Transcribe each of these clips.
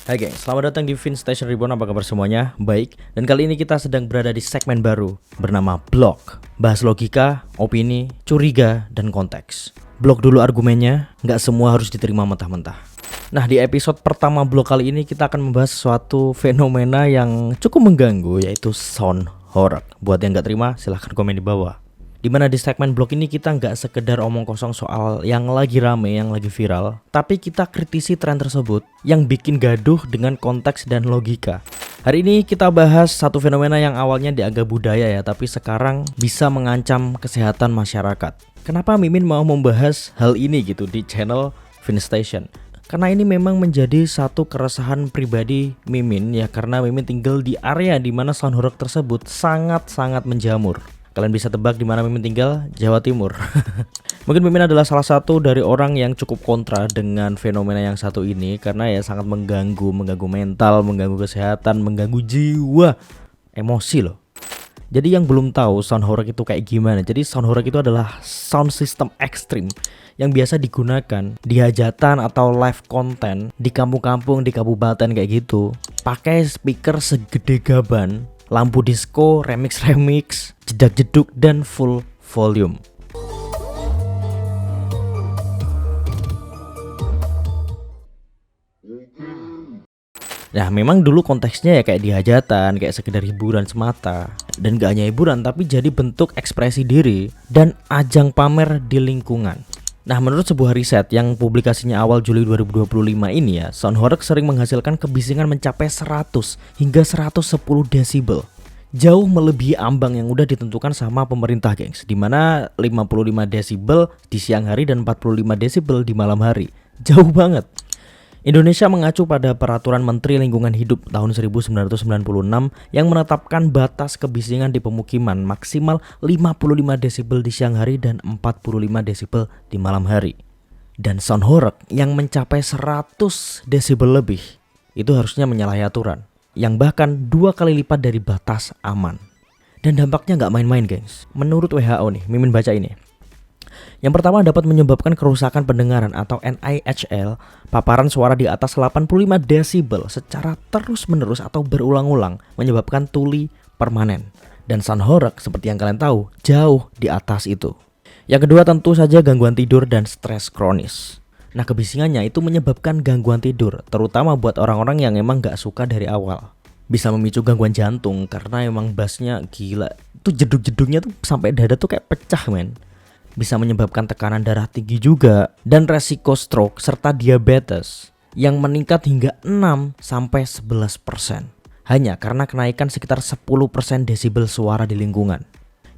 Hai guys, selamat datang di Fin Station Reborn. Apa kabar semuanya? Baik, dan kali ini kita sedang berada di segmen baru bernama Blok. Bahas logika, opini, curiga, dan konteks. Blok dulu argumennya, nggak semua harus diterima mentah-mentah. Nah, di episode pertama Blok kali ini kita akan membahas suatu fenomena yang cukup mengganggu, yaitu sound horror. Buat yang nggak terima, silahkan komen di bawah. Dimana di segmen Blok ini kita nggak sekedar omong kosong soal yang lagi rame, yang lagi viral, tapi kita kritisi tren tersebut yang bikin gaduh dengan konteks dan logika. Hari ini kita bahas satu fenomena yang awalnya dianggap budaya ya, tapi sekarang bisa mengancam kesehatan masyarakat. Kenapa Mimin mau membahas hal ini gitu di channel Fin Station? Karena ini memang menjadi satu keresahan pribadi Mimin ya, karena Mimin tinggal di area di mana sound horror tersebut sangat-sangat menjamur. Kalian bisa tebak di mana Mimin tinggal? Jawa Timur. Mungkin Mimin adalah salah satu dari orang yang cukup kontra dengan fenomena yang satu ini karena ya sangat mengganggu mental, mengganggu kesehatan, mengganggu jiwa, emosi loh. Jadi yang belum tahu sound horror itu kayak gimana. Jadi sound horror itu adalah sound system ekstrim yang biasa digunakan di hajatan atau live content di kampung-kampung, di kabupaten kayak gitu. Pakai speaker segede gaban, lampu disco, remix, jedak-jeduk, dan full volume. Nah, memang dulu konteksnya ya kayak di hajatan, kayak sekedar hiburan semata. Dan gak hanya hiburan, tapi jadi bentuk ekspresi diri dan ajang pamer di lingkungan. Nah, menurut sebuah riset yang publikasinya awal Juli 2025 ini ya, sound horror sering menghasilkan kebisingan mencapai 100 hingga 110 desibel. Jauh melebihi ambang yang udah ditentukan sama pemerintah, gengs. Dimana 55 desibel di siang hari dan 45 desibel di malam hari. Jauh banget. Indonesia mengacu pada Peraturan Menteri Lingkungan Hidup tahun 1996 yang menetapkan batas kebisingan di pemukiman maksimal 55 desibel di siang hari dan 45 desibel di malam hari. Dan sound horror yang mencapai 100 desibel lebih itu harusnya menyalahi aturan, yang bahkan 2 kali lipat dari batas aman. Dan dampaknya nggak main-main, gengs. Menurut WHO nih, Mimin baca ini. Yang pertama, dapat menyebabkan kerusakan pendengaran atau NIHL, paparan suara di atas 85 desibel secara terus-menerus atau berulang-ulang menyebabkan tuli permanen. Dan sound horror seperti yang kalian tahu jauh di atas itu. Yang kedua, tentu saja gangguan tidur dan stres kronis. Nah, kebisingannya itu menyebabkan gangguan tidur, terutama buat orang-orang yang emang gak suka dari awal. Bisa memicu gangguan jantung karena emang bassnya gila. Tuh jeduk-jeduknya tuh sampai dada tuh kayak pecah, men. Bisa menyebabkan tekanan darah tinggi juga dan resiko stroke serta diabetes yang meningkat hingga 6-11% hanya karena kenaikan sekitar 10% desibel suara di lingkungan.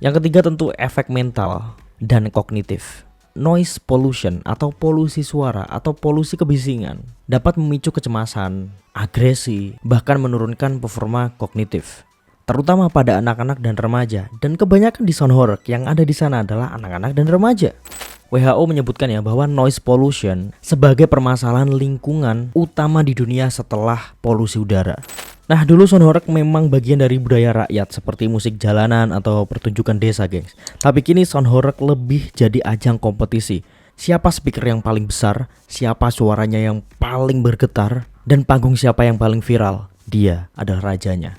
Yang ketiga, tentu efek mental dan kognitif. Noise pollution atau polusi suara atau polusi kebisingan dapat memicu kecemasan, agresi, bahkan menurunkan performa kognitif, terutama pada anak-anak dan remaja. Dan kebanyakan di sound horror yang ada di sana adalah anak-anak dan remaja. WHO menyebutkan ya bahwa noise pollution sebagai permasalahan lingkungan utama di dunia setelah polusi udara. Nah, dulu sound horror memang bagian dari budaya rakyat seperti musik jalanan atau pertunjukan desa, gengs. Tapi kini sound horror lebih jadi ajang kompetisi. Siapa speaker yang paling besar, siapa suaranya yang paling bergetar, dan panggung siapa yang paling viral, dia adalah rajanya.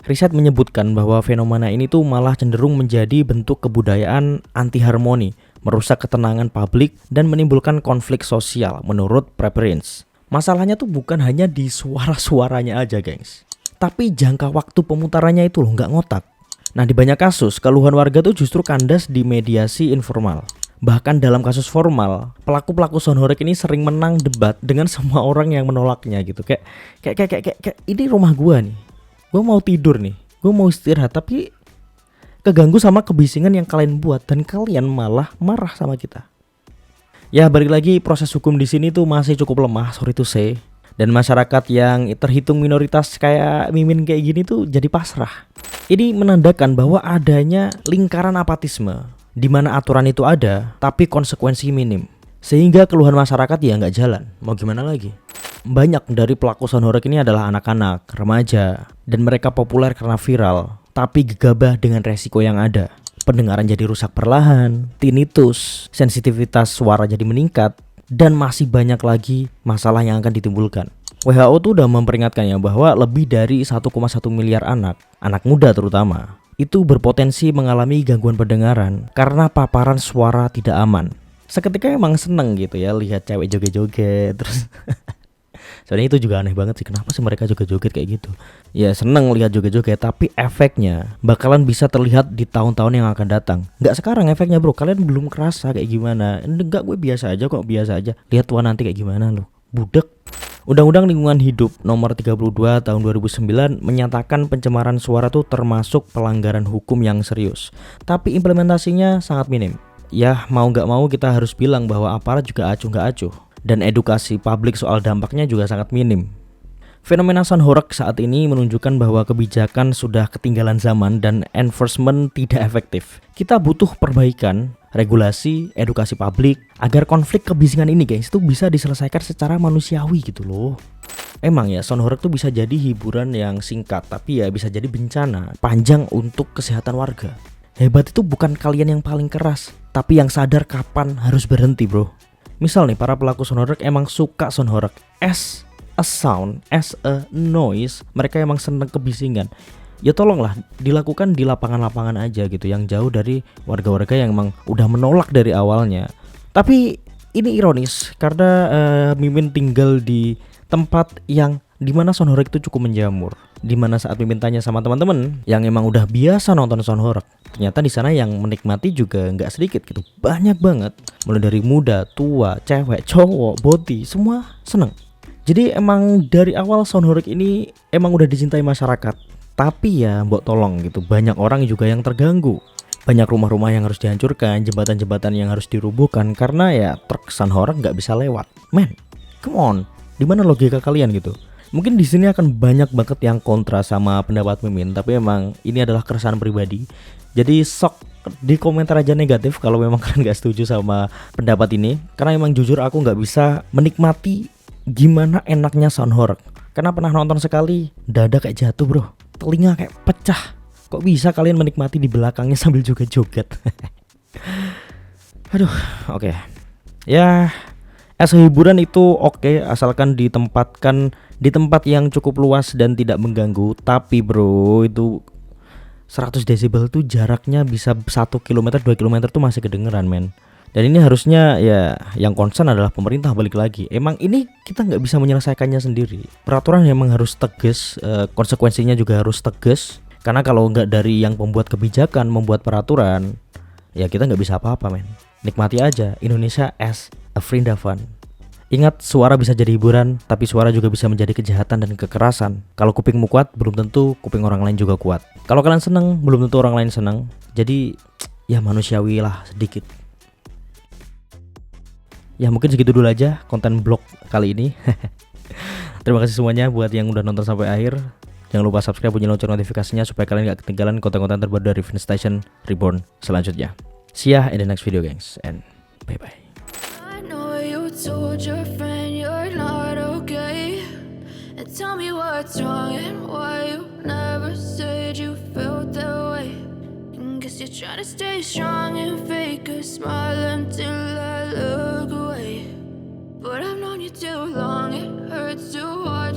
Riset menyebutkan bahwa fenomena ini tuh malah cenderung menjadi bentuk kebudayaan anti harmoni, merusak ketenangan publik dan menimbulkan konflik sosial menurut Preference. Masalahnya tuh bukan hanya di suara-suaranya aja, gengs, tapi jangka waktu pemutarannya itu loh nggak ngotak. Nah, di banyak kasus keluhan warga tuh justru kandas di mediasi informal. Bahkan dalam kasus formal, pelaku-pelaku sound horror ini sering menang debat dengan semua orang yang menolaknya gitu. Kayak ini rumah gua nih. Gue mau tidur nih, gue mau istirahat, tapi keganggu sama kebisingan yang kalian buat dan kalian malah marah sama kita. Ya, balik lagi, proses hukum di sini tuh masih cukup lemah, sorry to say. Dan masyarakat yang terhitung minoritas kayak Mimin kayak gini tuh jadi pasrah. Ini menandakan bahwa adanya lingkaran apatisme, di mana aturan itu ada, tapi konsekuensi minim. Sehingga keluhan masyarakat ya nggak jalan, mau gimana lagi. Banyak dari pelaku sound horror ini adalah anak-anak, remaja, dan mereka populer karena viral, tapi gegabah dengan resiko yang ada. Pendengaran jadi rusak perlahan, tinnitus, sensitivitas suara jadi meningkat, dan masih banyak lagi masalah yang akan ditimbulkan. WHO tuh udah memperingatkan ya bahwa lebih dari 1,1 miliar anak muda terutama, itu berpotensi mengalami gangguan pendengaran karena paparan suara tidak aman. Seketika emang seneng gitu ya lihat cewek joget-joget terus. Soalnya itu juga aneh banget sih, kenapa sih mereka joget-joget kayak gitu. Ya seneng lihat joget-joget, tapi efeknya bakalan bisa terlihat di tahun-tahun yang akan datang. Nggak sekarang efeknya bro, kalian belum kerasa kayak gimana. Enggak, gue biasa aja kok, biasa aja. Lihat tua nanti kayak gimana loh, budek. Undang-Undang Lingkungan Hidup Nomor 32 Tahun 2009 menyatakan pencemaran suara tuh termasuk pelanggaran hukum yang serius. Tapi implementasinya sangat minim. Ya mau nggak mau kita harus bilang bahwa aparat juga acuh nggak acuh. Dan edukasi publik soal dampaknya juga sangat minim. Fenomena sound horeg saat ini menunjukkan bahwa kebijakan sudah ketinggalan zaman dan enforcement tidak efektif. Kita butuh perbaikan, regulasi, edukasi publik agar konflik kebisingan ini guys itu bisa diselesaikan secara manusiawi gitu loh. Emang ya sound horeg tuh bisa jadi hiburan yang singkat, tapi ya bisa jadi bencana panjang untuk kesehatan warga. Hebat itu bukan kalian yang paling keras, tapi yang sadar kapan harus berhenti bro. Misal nih para pelaku sound horeg emang suka sound horeg as a sound, as a noise, mereka emang seneng kebisingan. Ya tolonglah dilakukan di lapangan-lapangan aja gitu, yang jauh dari warga-warga yang emang udah menolak dari awalnya. Tapi ini ironis karena Mimin tinggal di tempat yang dimana sound horeg itu cukup menjamur. Dimana saat Mimin tanya sama teman-teman yang emang udah biasa nonton sound horeg, ternyata di sana yang menikmati juga nggak sedikit gitu, banyak banget. Mulai dari muda, tua, cewek, cowok, boti, semua seneng. Jadi emang dari awal sound horeg ini emang udah dicintai masyarakat. Tapi ya mbok tolong gitu, banyak orang juga yang terganggu. Banyak rumah-rumah yang harus dihancurkan, jembatan-jembatan yang harus dirubuhkan karena ya truk sound horeg nggak bisa lewat. Man, come on, dimana logika kalian gitu? Mungkin di sini akan banyak banget yang kontra sama pendapat Mimin, tapi emang ini adalah keresahan pribadi. Jadi sok di komentar aja negatif kalau memang kalian nggak setuju sama pendapat ini. Karena emang jujur aku nggak bisa menikmati gimana enaknya sound horeg. Karena pernah nonton sekali, dada kayak jatuh bro, telinga kayak pecah. Kok bisa kalian menikmati di belakangnya sambil joget-joget? Aduh, oke. Ya, as hiburan itu oke, asalkan ditempatkan di tempat yang cukup luas dan tidak mengganggu. Tapi bro, itu 100 desibel tuh jaraknya bisa 1 km, 2 km tuh masih kedengeran men. Dan ini harusnya ya yang concern adalah pemerintah, balik lagi. Emang ini kita nggak bisa menyelesaikannya sendiri. Peraturan memang harus tegas, konsekuensinya juga harus tegas. Karena kalau nggak dari yang pembuat kebijakan, membuat peraturan, ya kita nggak bisa apa-apa men. Nikmati aja Indonesia as a Vrindavan. Ingat, suara bisa jadi hiburan, tapi suara juga bisa menjadi kejahatan dan kekerasan. Kalau kupingmu kuat, belum tentu kuping orang lain juga kuat. Kalau kalian seneng, belum tentu orang lain seneng. Jadi ya manusiawi lah sedikit. Ya mungkin segitu dulu aja konten vlog kali ini. Terima kasih semuanya buat yang udah nonton sampai akhir. Jangan lupa subscribe, bunyi lonceng notifikasinya supaya kalian gak ketinggalan konten-konten terbaru dari Vinstation Reborn selanjutnya. See ya in the next video guys, and bye bye. I know you told your friend you're not okay, and tell me what's wrong and why you never said you felt that way. And guess you're trying to stay strong and fake a smile until I look away. But I've known you too long, it hurts to watch